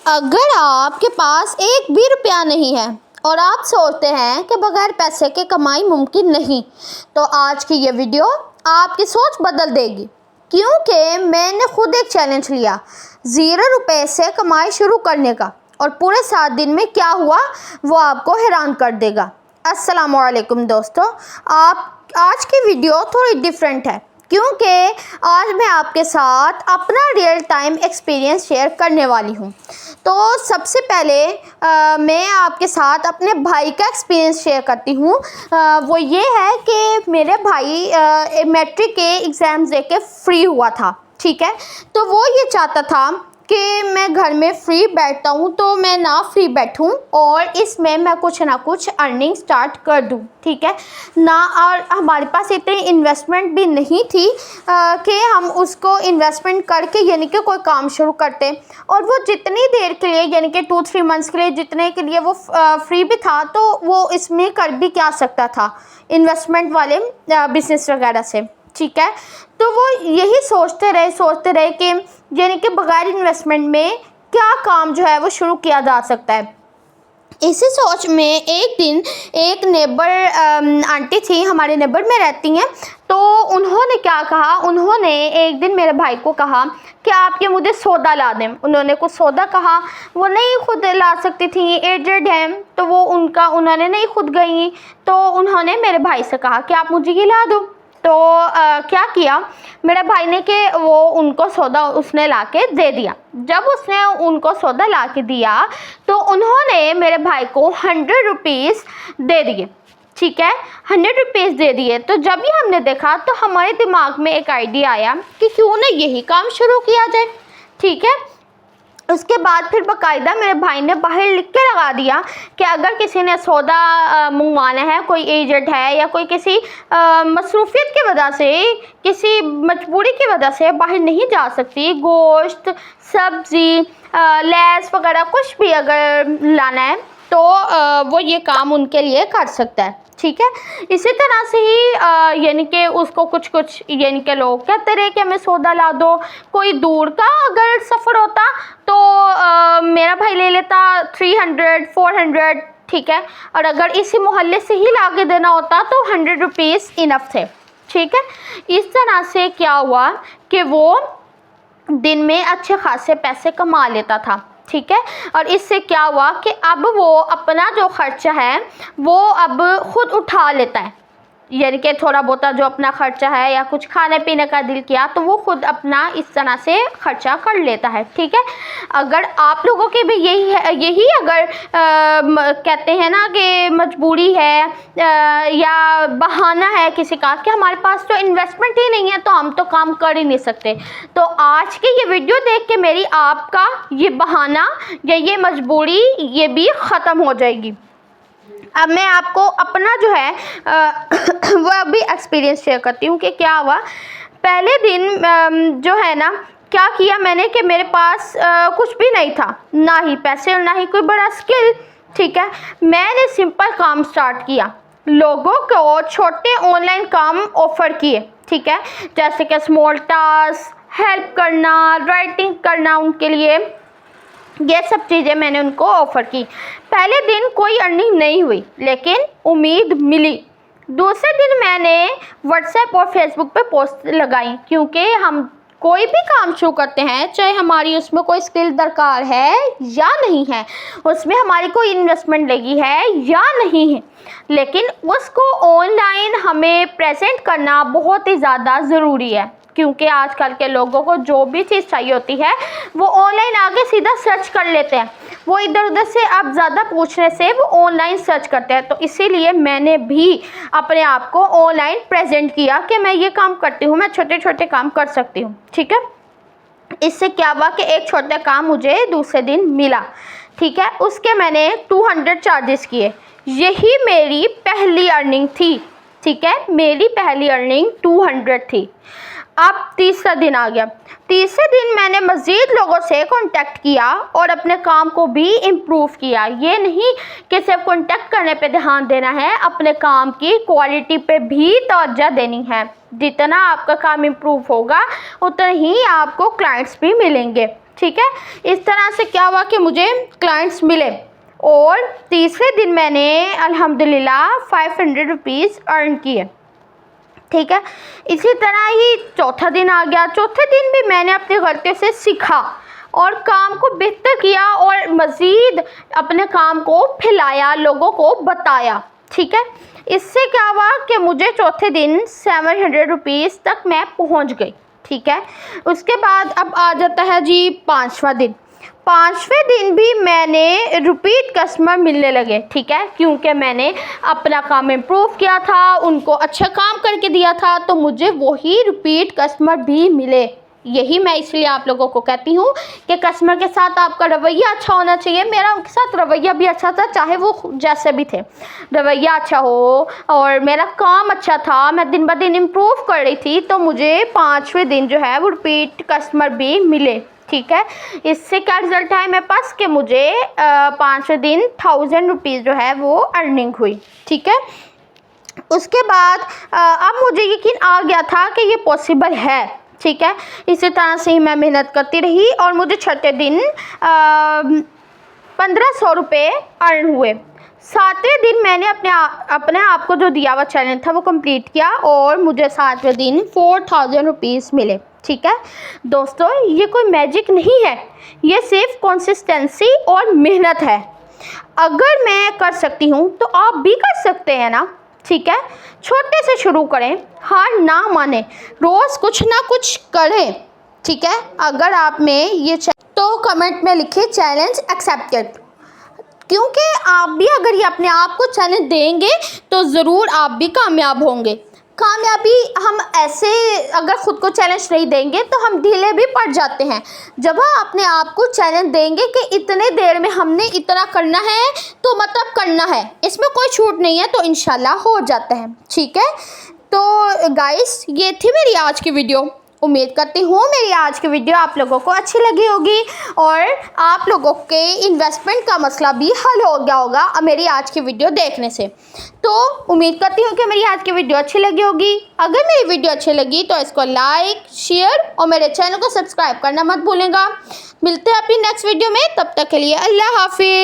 अगर आपके पास एक भी रुपया नहीं है और आप सोचते हैं कि बगैर पैसे के कमाई मुमकिन नहीं, तो आज की ये वीडियो आपकी सोच बदल देगी। क्योंकि मैंने खुद एक चैलेंज लिया 0 रुपये से कमाई शुरू करने का, और पूरे 7 दिन में क्या हुआ वो आपको हैरान कर देगा। अस्सलाम वालेकुम दोस्तों, आज की वीडियो थोड़ी डिफरेंट है क्योंकि आज मैं आपके साथ अपना रियल टाइम एक्सपीरियंस शेयर करने वाली हूँ। तो सबसे पहले मैं आपके साथ अपने भाई का एक्सपीरियंस शेयर करती हूँ। वो ये है कि मेरे भाई मैट्रिक के एग्ज़ाम्स दे के फ्री हुआ था, ठीक है। तो वो ये चाहता था कि मैं घर में फ्री बैठता हूँ तो मैं ना फ्री बैठूँ और इसमें मैं कुछ ना कुछ अर्निंग स्टार्ट कर दूँ, ठीक है ना। और हमारे पास इतनी इन्वेस्टमेंट भी नहीं थी कि हम उसको इन्वेस्टमेंट करके यानी कि कोई काम शुरू करते। और वो जितनी देर के लिए यानी कि 2-3 मंथ्स के लिए जितने के लिए वो फ्री भी था, तो वो इसमें कर भी क्या सकता था इन्वेस्टमेंट वाले बिजनेस वगैरह से, ठीक है। तो वो यही सोचते रहे कि यानी कि बगैर इन्वेस्टमेंट में क्या काम जो है वो शुरू किया जा सकता है। इसी सोच में एक दिन एक नेबर आंटी थी, हमारे नेबर में रहती हैं। तो उन्होंने क्या कहा, उन्होंने एक दिन मेरे भाई को कहा कि आप ये मुझे सौदा ला दें। उन्होंने कुछ सौदा कहा, वो नहीं खुद ला सकती थी, एजेड हैं, तो वो उन्होंने नहीं खुद गई। तो उन्होंने मेरे भाई से कहा कि आप मुझे ये ला दो। तो क्या किया मेरे भाई ने कि वो उनको सौदा उसने ला के दे दिया। जब उसने उनको सौदा ला के दिया तो उन्होंने मेरे भाई को 100 रुपीज़ दे दिए, ठीक है, 100 रुपीज़ दे दिए। तो जब ये हमने देखा तो हमारे दिमाग में एक आइडिया आया कि क्यों ना यही काम शुरू किया जाए, ठीक है। उसके बाद फिर बाकायदा मेरे भाई ने बाहर लिख के लगा दिया कि अगर किसी ने सौदा मंगवाना है, कोई एजेंट है या कोई किसी मसरूफियत की वजह से, किसी मजबूरी की वजह से बाहर नहीं जा सकती, गोश्त, सब्ज़ी, लैस वगैरह कुछ भी अगर लाना है तो वो ये काम उनके लिए कर सकता है, ठीक है। इसी तरह से ही यानी कि उसको कुछ यानी कि लोग कहते रहे कि हमें सौदा ला दो। कोई दूर का अगर सफ़र होता तो मेरा भाई ले लेता 300-400, ठीक है। और अगर इसी मोहल्ले से ही ला के देना होता तो 100 रुपीज़ इनफ थे, ठीक है। इस तरह से क्या हुआ कि वो दिन में अच्छे खासे पैसे कमा लेता था, ठीक है। और इससे क्या हुआ कि अब वो अपना जो खर्चा है वो अब खुद उठा लेता है, यानी कि थोड़ा बहुत जो अपना खर्चा है या कुछ खाने पीने का दिल किया तो वो खुद अपना इस तरह से खर्चा कर लेता है, ठीक है। अगर आप लोगों की भी यही अगर कहते हैं ना कि मजबूरी है या बहाना है किसी का कि हमारे पास तो इन्वेस्टमेंट ही नहीं है तो हम तो काम कर ही नहीं सकते, तो आज की ये वीडियो देख के मेरी आपका ये बहाना या ये मजबूरी ये भी ख़त्म हो जाएगी। अब मैं आपको अपना जो है वो अभी एक्सपीरियंस शेयर करती हूँ कि क्या हुआ। पहले दिन जो है ना क्या किया मैंने कि मेरे पास कुछ भी नहीं था, ना ही पैसे और ना ही कोई बड़ा स्किल, ठीक है। मैंने सिंपल काम स्टार्ट किया, लोगों को छोटे ऑनलाइन काम ऑफ़र किए, ठीक है, जैसे कि स्मॉल टास्क, हेल्प करना, राइटिंग करना, उनके लिए ये सब चीज़ें मैंने उनको ऑफ़र की। पहले दिन कोई अर्निंग नहीं हुई लेकिन उम्मीद मिली। दूसरे दिन मैंने व्हाट्सएप और फेसबुक पे पोस्ट लगाई, क्योंकि हम कोई भी काम शुरू करते हैं चाहे हमारी उसमें कोई स्किल दरकार है या नहीं है, उसमें हमारी कोई इन्वेस्टमेंट लगी है या नहीं है, लेकिन उसको ऑनलाइन हमें प्रेजेंट करना बहुत ही ज़्यादा ज़रूरी है। क्योंकि आजकल के लोगों को जो भी चीज़ चाहिए होती है वो ऑनलाइन आगे सीधा सर्च कर लेते हैं, वो इधर उधर से अब ज़्यादा पूछने से वो ऑनलाइन सर्च करते हैं। तो इसीलिए मैंने भी अपने आप को ऑनलाइन प्रेजेंट किया कि मैं ये काम करती हूँ, मैं छोटे छोटे काम कर सकती हूँ, ठीक है। इससे क्या हुआ कि एक छोटा काम मुझे दूसरे दिन मिला, ठीक है। उसके मैंने 200 चार्जेस किए। यही मेरी पहली अर्निंग थी, ठीक है, मेरी पहली अर्निंग 200 थी। अब तीसरा दिन आ गया। तीसरे दिन मैंने मज़ीद लोगों से कांटेक्ट किया और अपने काम को भी इम्प्रूव किया। ये नहीं कि सिर्फ कांटेक्ट करने पे ध्यान देना है, अपने काम की क्वालिटी पे भी तवज्जो देनी है। जितना आपका काम इम्प्रूव होगा उतना ही आपको क्लाइंट्स भी मिलेंगे, ठीक है। इस तरह से क्या हुआ कि मुझे क्लाइंट्स मिले और तीसरे दिन मैंने अल्हम्दुलिल्लाह 500 रुपीज़ अर्न किए, ठीक है। इसी तरह ही चौथा दिन आ गया। चौथे दिन भी मैंने अपनी गलतियों से सीखा और काम को बेहतर किया और मज़ीद अपने काम को फैलाया, लोगों को बताया, ठीक है। इससे क्या हुआ कि मुझे चौथे दिन 700 रुपीज़ तक मैं पहुंच गई, ठीक है। उसके बाद अब आ जाता है जी पाँचवा दिन। पाँचवें दिन भी मैंने रिपीट कस्टमर मिलने लगे, ठीक है, क्योंकि मैंने अपना काम इम्प्रूव किया था, उनको अच्छा काम करके दिया था, तो मुझे वही रिपीट कस्टमर भी मिले। यही मैं इसलिए आप लोगों को कहती हूँ कि कस्टमर के साथ आपका रवैया अच्छा होना चाहिए। मेरा उनके साथ रवैया भी अच्छा था, चाहे वो जैसे भी थे, रवैया अच्छा हो और मेरा काम अच्छा था, मैं दिन ब दिन इम्प्रूव कर रही थी, तो मुझे पाँचवें दिन जो है वो रिपीट कस्टमर भी मिले, ठीक है। इससे क्या रिज़ल्ट है मेरे पास कि मुझे पाँचवें दिन 1000 रुपीज़ जो है वो अर्निंग हुई, ठीक है। उसके बाद अब मुझे यकीन आ गया था कि ये पॉसिबल है, ठीक है। इसी तरह से ही मैं मेहनत करती रही और मुझे छठे दिन 1500 रुपये अर्न हुए। सातवें दिन मैंने अपने आप को जो दिया हुआ चैलेंज था वो कंप्लीट किया और मुझे सातवें दिन 4000 रुपीज़ मिले, ठीक है। दोस्तों, ये कोई मैजिक नहीं है, ये सिर्फ कंसिस्टेंसी और मेहनत है। अगर मैं कर सकती हूँ तो आप भी कर सकते हैं ना, ठीक है। छोटे से शुरू करें, हार ना माने, रोज़ कुछ ना कुछ करें, ठीक है। अगर आप में ये तो कमेंट में लिखिए चैलेंज एक्सेप्टेड, क्योंकि आप भी अगर ये अपने आप को चैलेंज देंगे तो ज़रूर आप भी कामयाब होंगे। कामयाबी हम ऐसे अगर ख़ुद को चैलेंज नहीं देंगे तो हम ढीले भी पड़ जाते हैं। जब हम अपने आप को चैलेंज देंगे कि इतने देर में हमने इतना करना है तो मतलब करना है, इसमें कोई छूट नहीं है, तो इंशाल्लाह हो जाता है, ठीक है। तो गाइस, ये थी मेरी आज की वीडियो। उम्मीद करती हूँ मेरी आज की वीडियो आप लोगों को अच्छी लगी होगी और आप लोगों के इन्वेस्टमेंट का मसला भी हल हो गया होगा मेरी आज की वीडियो देखने से। तो उम्मीद करती हूँ कि मेरी आज की वीडियो अच्छी लगी होगी। अगर मेरी वीडियो अच्छी लगी तो इसको लाइक, शेयर और मेरे चैनल को सब्सक्राइब करना मत भूलेगा। मिलते हैं अपनी नेक्स्ट वीडियो में, तब तक के लिए अल्लाह हाफिज़।